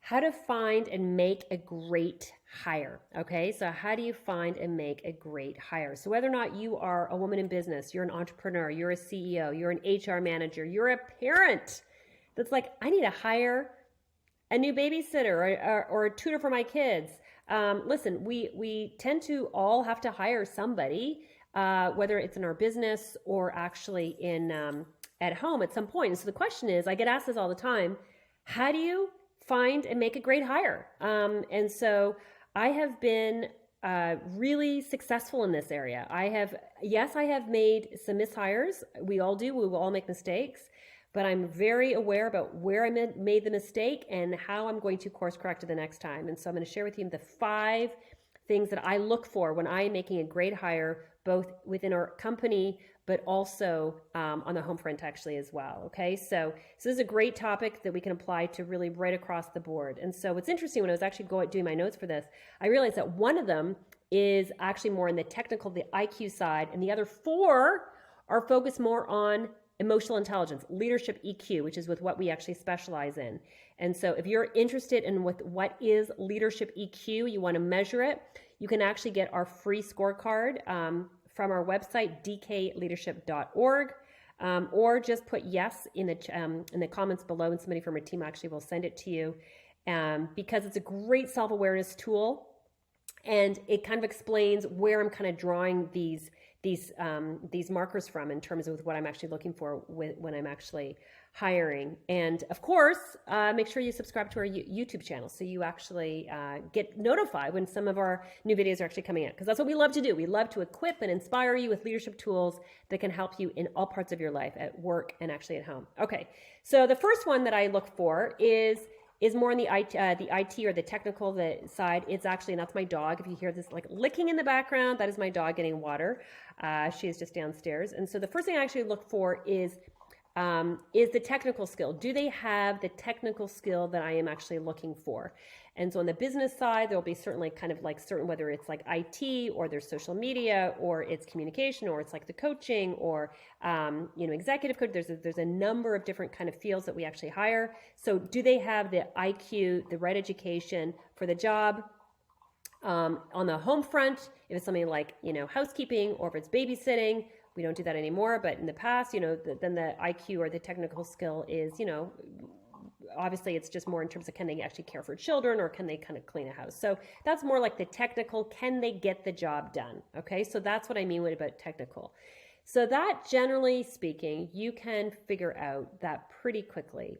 how to find and make a great hire. Okay, so how do you find and make a great hire? So whether or not you are a woman in business, you're an entrepreneur, you're a CEO, you're an HR manager, you're a parent that's like, I need to hire a new babysitter or a tutor for my kids. Listen, we tend to all have to hire somebody, whether it's in our business or actually in at home at some point. And so the question is, I get asked this all the time: how do you find and make a great hire? And so I have been really successful in this area. Yes, I have made some mishires. We all do. We will all make mistakes. But I'm very aware about where I made the mistake and how I'm going to course correct it the next time. And so I'm going to share with you the 5 things that I look for when I'm making a great hire, both within our company, but also on the home front actually as well. Okay, so this is a great topic that we can apply to really right across the board. And so what's interesting, when I was actually doing my notes for this, I realized that one of them is actually more in the technical, the IQ side, and the other 4 are focused more on emotional intelligence, leadership EQ, which is with what we actually specialize in. And so if you're interested in what is leadership EQ, you want to measure it, you can actually get our free scorecard from our website, dkleadership.org, or just put yes in the comments below, and somebody from our team actually will send it to you, because it's a great self-awareness tool, and it kind of explains where I'm kind of drawing these markers from in terms of what I'm actually looking for when I'm actually hiring. And of course, make sure you subscribe to our YouTube channel so you actually get notified when some of our new videos are actually coming out, because that's what we love to do. We love to equip and inspire you with leadership tools that can help you in all parts of your life, at work and actually at home. Okay, so the first one that I look for is more on the IT or the technical side. It's actually, and that's my dog. If you hear this like licking in the background, that is my dog getting water. She is just downstairs. And so the first thing I actually look for is the technical skill. Do they have the technical skill that I am actually looking for? And so on the business side, there'll be certainly kind of like certain, whether it's like IT or there's social media or it's communication or it's like the coaching or, executive coach. There's a number of different kind of fields that we actually hire. So do they have the IQ, the right education for the job? On the home front, if it's something like, housekeeping, or if it's babysitting, we don't do that anymore. But in the past, then the IQ or the technical skill is, obviously it's just more in terms of, can they actually care for children, or can they kind of clean a house? So that's more like the technical, can they get the job done? Okay, so that's what I mean about technical. So that, generally speaking, you can figure out that pretty quickly.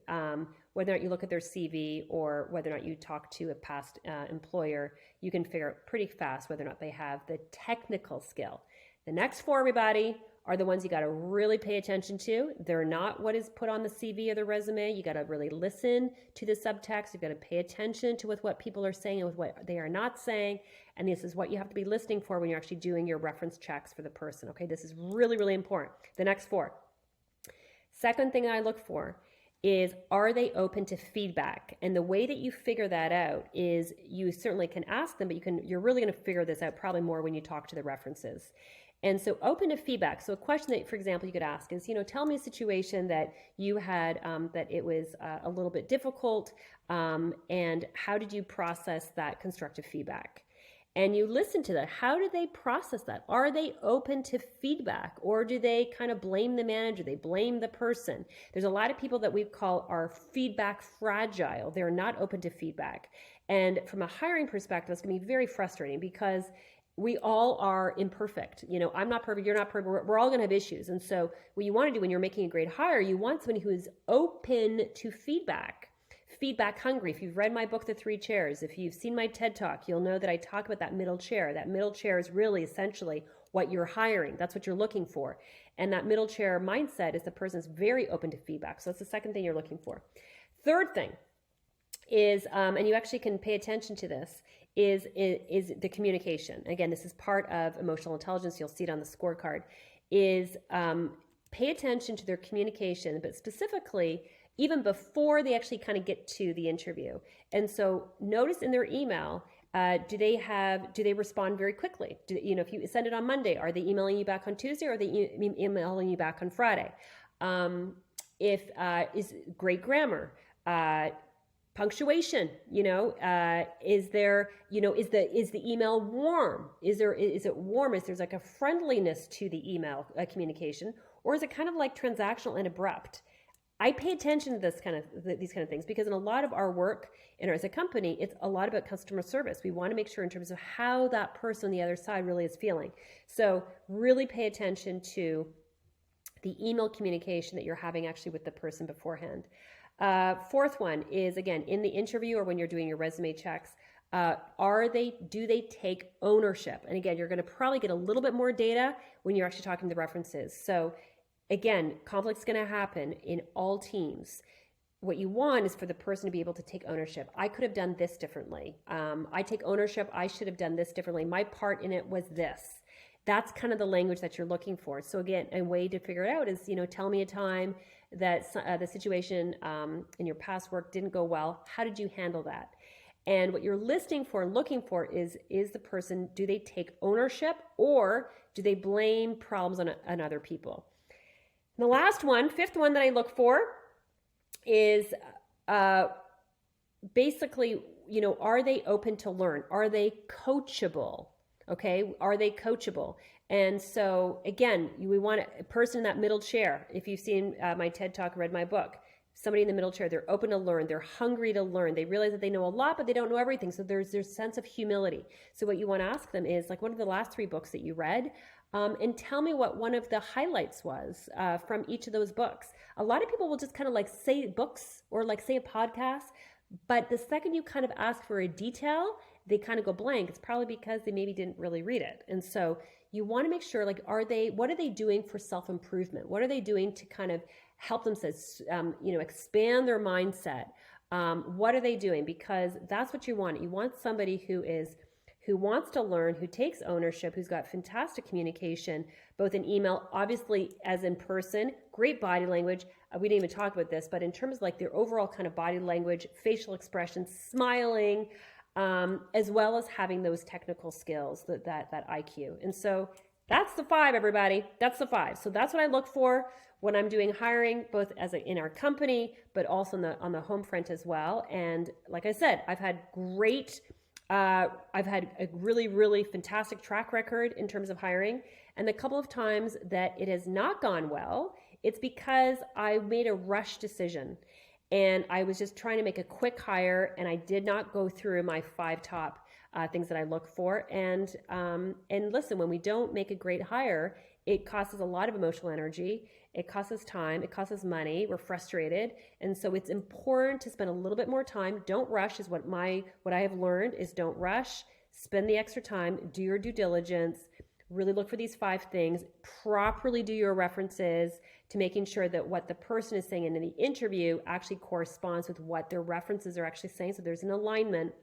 Whether or not you look at their CV or whether or not you talk to a past employer, you can figure out pretty fast whether or not they have the technical skill. The next 4, everybody, are the ones you got to really pay attention to. They're not what is put on the CV or the resume. You got to really listen to the subtext. You've got to pay attention to what people are saying and with what they are not saying. And this is what you have to be listening for when you're actually doing your reference checks for the person. Okay, this is really, really important. The next 4. Second thing I look for is, are they open to feedback? And the way that you figure that out is, you certainly can ask them, but you're really going to figure this out probably more when you talk to the references. And so open to feedback. So a question that, for example, you could ask is, tell me a situation that you had that it was a little bit difficult, and how did you process that constructive feedback? And you listen to that. How do they process that? Are they open to feedback, or do they kind of blame the manager? They blame the person. There's a lot of people that we call our feedback fragile. They're not open to feedback. And from a hiring perspective, it's going to be very frustrating, because we all are imperfect. I'm not perfect, you're not perfect, we're all gonna have issues. And so what you wanna do when you're making a great hire, you want somebody who is open to feedback hungry. If you've read my book, The 3 Chairs, if you've seen my TED Talk, you'll know that I talk about that middle chair. That middle chair is really essentially what you're hiring. That's what you're looking for. And that middle chair mindset is the person's very open to feedback. So that's the second thing you're looking for. Third thing is, and you actually can pay attention to this, is the communication. Again, this is part of emotional intelligence. You'll see it on the scorecard. Is pay attention to their communication, but specifically even before they actually kind of get to the interview. And so notice in their email, do they respond very quickly? If you send it on Monday, are they emailing you back on Tuesday, or are they emailing you back on Friday? Is great grammar. punctuation, is there, is the email warm? Is it warm? Is there's like a friendliness to the email communication, or is it kind of like transactional and abrupt? I pay attention to these kind of things because in a lot of our work as a company, it's a lot about customer service. We want to make sure in terms of how that person on the other side really is feeling. So really pay attention to the email communication that you're having actually with the person beforehand. Fourth one is, again, in the interview or when you're doing your resume checks, do they take ownership? And again, you're going to probably get a little bit more data when you're actually talking to references. So again, conflict's going to happen in all teams. What you want is for the person to be able to take ownership. I could have done this differently. I take ownership. I should have done this differently. My part in it was this. That's kind of the language that you're looking for. So again, a way to figure it out is, tell me a time that the situation in your past work didn't go well. How did you handle that? And what you're listening for and looking for is the person, do they take ownership or do they blame problems on other people? The last one, fifth one that I look for is basically, are they open to learn? Are they coachable? Okay, are they coachable? And so again, we want a person in that middle chair. If you've seen my TED Talk, read my book, somebody in the middle chair, they're open to learn. They're hungry to learn. They realize that they know a lot, but they don't know everything. So there's sense of humility. So what you want to ask them is like, what are the last 3 books that you read? And tell me what one of the highlights was from each of those books. A lot of people will just kind of like say books or like say a podcast, but the second you kind of ask for a detail, they kind of go blank. It's probably because they maybe didn't really read it. And so you want to make sure, like, what are they doing for self-improvement? What are they doing to kind of help themselves, expand their mindset? What are they doing? Because that's what you want. You want somebody who wants to learn, who takes ownership, who's got fantastic communication, both in email, obviously as in person, great body language. We didn't even talk about this, but in terms of like their overall kind of body language, facial expressions, smiling, as well as having those technical skills, that IQ. And so that's the 5, everybody. That's the 5. So that's what I look for when I'm doing hiring, both in our company, but also on the home front as well. And like I said, I've had a really, really fantastic track record in terms of hiring. And the couple of times that it has not gone well, it's because I made a rush decision and I was just trying to make a quick hire and I did not go through my 5 top things that I look for. And listen, when we don't make a great hire, it costs us a lot of emotional energy. It costs us time. It costs us money. We're frustrated. And so it's important to spend a little bit more time. Don't rush is what I have learned is don't rush. Spend the extra time. Do your due diligence. Really look for these 5 things. Properly do your references to making sure that what the person is saying in the interview actually corresponds with what their references are actually saying. So there's an alignment.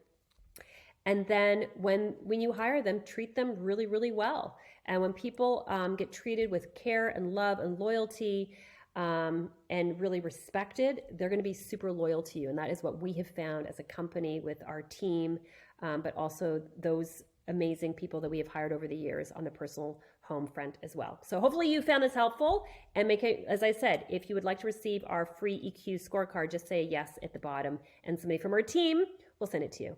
And then when you hire them, treat them really, really well. And when people get treated with care and love and loyalty and really respected, they're going to be super loyal to you. And that is what we have found as a company with our team, but also those amazing people that we have hired over the years on the personal home front as well. So hopefully you found this helpful, and make it, as I said, if you would like to receive our free EQ scorecard, just say yes at the bottom and somebody from our team will send it to you.